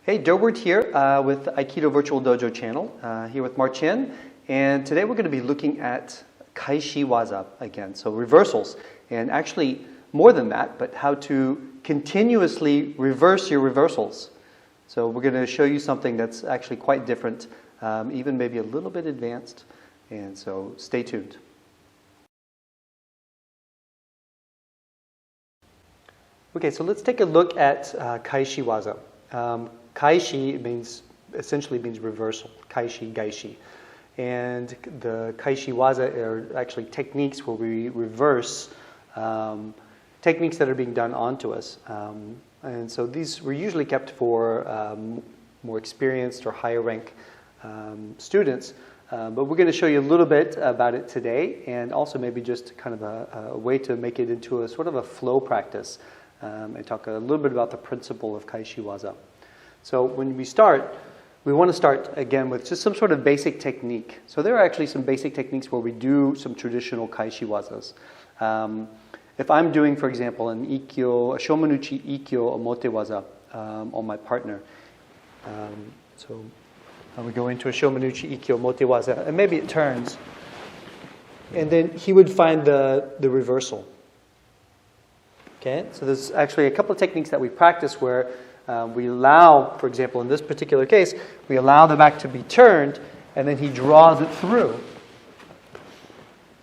Hey, Durward here with the Aikido Virtual Dojo channel, here with Marcin, and today we're going to be looking at Kaeshi waza again, so reversals, and actually more than that, but how to continuously reverse your reversals. So we're going to show you something that's actually quite different, even maybe a little bit advanced, and so stay tuned. Okay, so let's take a look at Kaeshi waza. Kaeshi essentially means reversal, Kaeshi, Gaishi. And the Kaeshi waza are actually techniques where we reverse techniques that are being done onto us. And so these were usually kept for more experienced or higher rank students. But we're going to show you a little bit about it today, and also maybe just kind of a way to make it into a sort of a flow practice, and talk a little bit about the principle of Kaeshi waza. So when we start, we want to start again with just some sort of basic technique. So there are actually some basic techniques where we do some traditional Kaeshi wazas. If I'm doing, for example, an ikkyo, a shomanuchi ikkyo omote waza on my partner, so I would go into a shomanuchi ikkyo omote waza, and maybe it turns, and then he would find the reversal. Okay, so there's actually a couple of techniques that we practice where we allow, for example, in this particular case, we allow the back to be turned, and then he draws it through.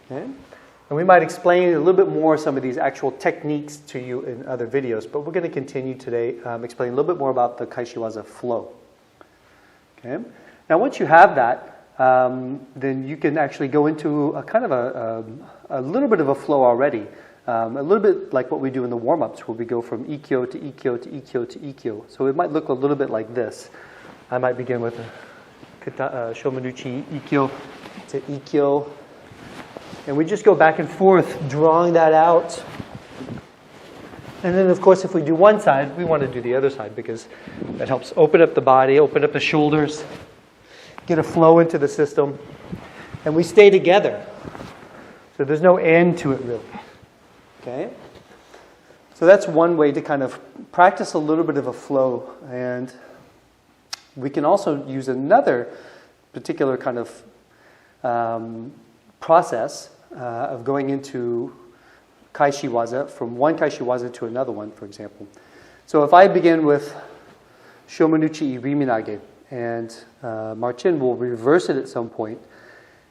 Okay? And we might explain a little bit more some of these actual techniques to you in other videos, but we're going to continue today explaining a little bit more about the Kaeshi waza flow. Okay? Now, once you have that, then you can actually go into a kind of a little bit of a flow already. A little bit like what we do in the warm-ups, where we go from ikkyo to ikkyo to ikkyo to ikkyo. So it might look a little bit like this. I might begin with a shomanuchi ikkyo to ikkyo. And we just go back and forth, drawing that out. And then, of course, if we do one side, we want to do the other side, because that helps open up the body, open up the shoulders, get a flow into the system. And we stay together. So there's no end to it, really. Okay, so that's one way to kind of practice a little bit of a flow, and we can also use another particular kind of process of going into Kaeshi waza from one Kaeshi waza to another one, for example. So if I begin with shomanuchi iriminage, and Marcin will reverse it at some point,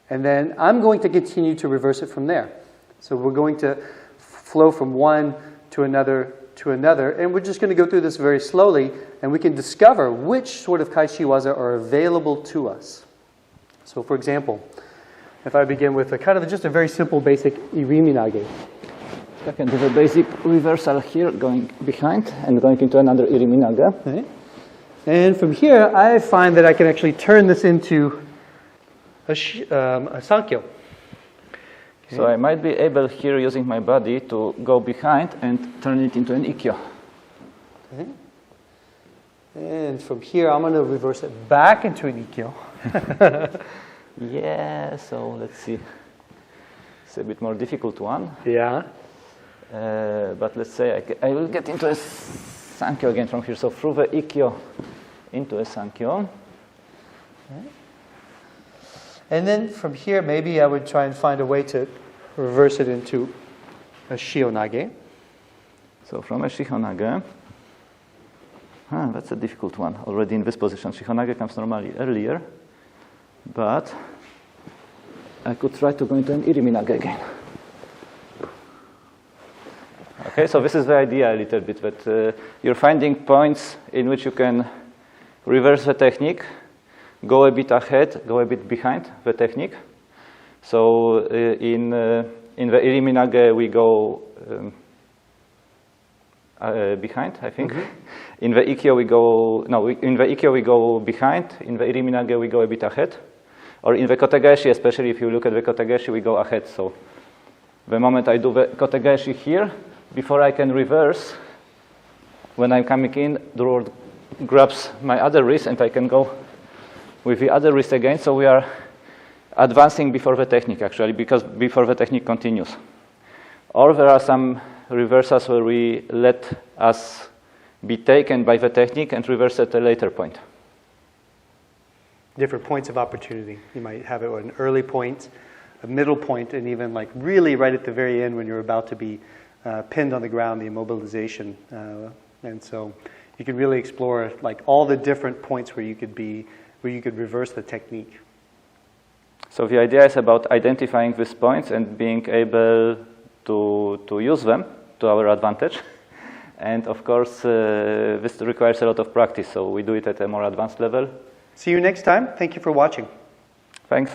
and then I'm going to continue to reverse it from there. So we're going to flow from one to another, and we're just going to go through this very slowly, and we can discover which sort of Kaeshi waza are available to us. So for example, if I begin with a kind of just a very simple basic iriminage. I can do the basic reversal here, going behind and going into another iriminage. Okay. And from here, I find that I can actually turn this into a sankyo. Okay. So I might be able here, using my body, to go behind and turn it into an ikkyo. Okay. And from here, I'm going to reverse it back into an ikkyo. Yeah, so let's see. It's a bit more difficult one. Yeah. But let's say I will get into a sankyo again from here. So through the ikkyo into a sankyo. Okay. And then from here, maybe I would try and find a way to reverse it into a shihonage. So from a shihonage, that's a difficult one. Already in this position, shihonage comes normally earlier, but I could try to go into an iriminage again. Okay, so this is the idea a little bit, that you're finding points in which you can reverse the technique, go a bit ahead, go a bit behind the technique. So in the iriminage we go behind, I think. Mm-hmm. In the ikkyo we go behind. In the iriminage we go a bit ahead. Or in the kotegaeshi, especially if you look at the kotegaeshi, we go ahead. So the moment I do the kotegaeshi here, before I can reverse, when I'm coming in, Durward grabs my other wrist and I can go with the other wrist again. So we are advancing before the technique, actually, because before the technique continues. Or there are some reversals where we let us be taken by the technique and reversed at a later point. Different points of opportunity. You might have it at an early point, a middle point, and even like really right at the very end when you're about to be pinned on the ground, the immobilization. And so you can really explore like all the different points where you could reverse the technique. So the idea is about identifying these points and being able to use them to our advantage. And of course, this requires a lot of practice, so we do it at a more advanced level. See you next time. Thank you for watching. Thanks.